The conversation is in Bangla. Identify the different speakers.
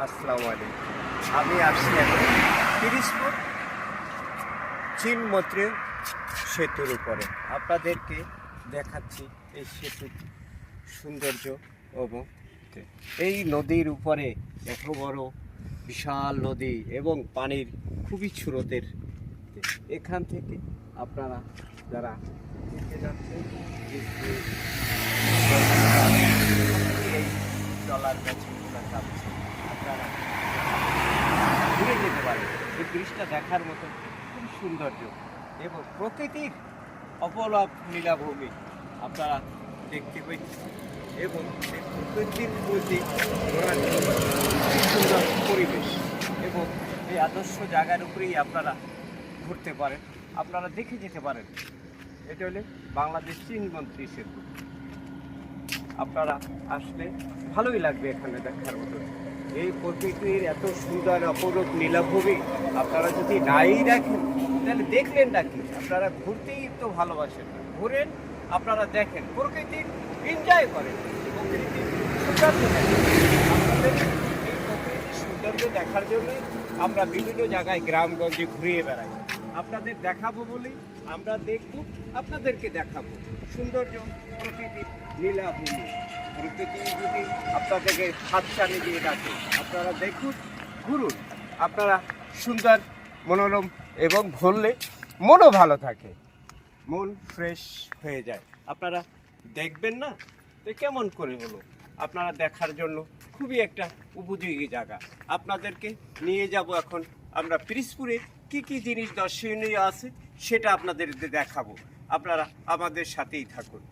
Speaker 1: আসসালামু আলাইকুম। আমি আসছি এখন পিরিজপুর চিনমৈত্রী সেতুর উপরে। আপনাদেরকে দেখাচ্ছি এই সেতুর সৌন্দর্য এবং এই নদীর উপরে এত বড় বিশাল নদী এবং পানির খুবই স্রোতের। এখান থেকে আপনারা যারা দেখতে যাচ্ছেন এই ডলার ম্যাচগুলো যাচ্ছে, আপনারা ঘুরে যেতে পারেন। এই ব্রিজটা দেখার মতো খুব সৌন্দর্য এবং প্রকৃতির অপলক নীলাভূমি আপনারা দেখতে পাচ্ছেন এবং এই প্রকৃতির প্রতি ঘোরার জন্য খুব সুন্দর পরিবেশ এবং এই আদর্শ জায়গার উপরেই আপনারা ঘুরতে পারেন, আপনারা দেখে যেতে পারেন। এটা হলে বাংলাদেশ চিনমৈত্রী সেতু। আপনারা আসলে ভালোই লাগবে এখানে দেখার মতো। এই প্রকৃতির এত সুন্দর অপরূপ নীলাভূমি আপনারা যদি নাই দেখেন তাহলে দেখলেন নাকি? আপনারা ঘুরতেই তো ভালোবাসেন, ঘুরেন, আপনারা দেখেন, প্রকৃতির এনজয় করেন, প্রকৃতির সৌন্দর্য দেখেন। আপনাদের এই প্রকৃতির সৌন্দর্য দেখার জন্যই আমরা বিভিন্ন জায়গায় গ্রামগঞ্জে ঘুরিয়ে বেড়াই। আপনাদের দেখাবো বলেই আমরা দেখব, আপনাদেরকে দেখাবো সৌন্দর্য প্রকৃতির নীলাভূমি। প্রকৃতি যদি আপনাদেরকে হাতছানি দিয়ে ডাকে, আপনারা দেখুন, ঘুরুন, আপনারা সুন্দর মনোরম এবং ঘুরলে মনও ভালো থাকে, মন ফ্রেশ হয়ে যায়। আপনারা দেখবেন না তো কেমন করে হলো? আপনারা দেখার জন্য খুবই একটা উপযোগী জায়গা। আপনাদেরকে নিয়ে যাব এখন আমরা পিরিজপুরে কি কি জিনিস দর্শনীয় আছে সেটা আপনাদের দেখাবো। আপনারা আমাদের সাথেই থাকুন।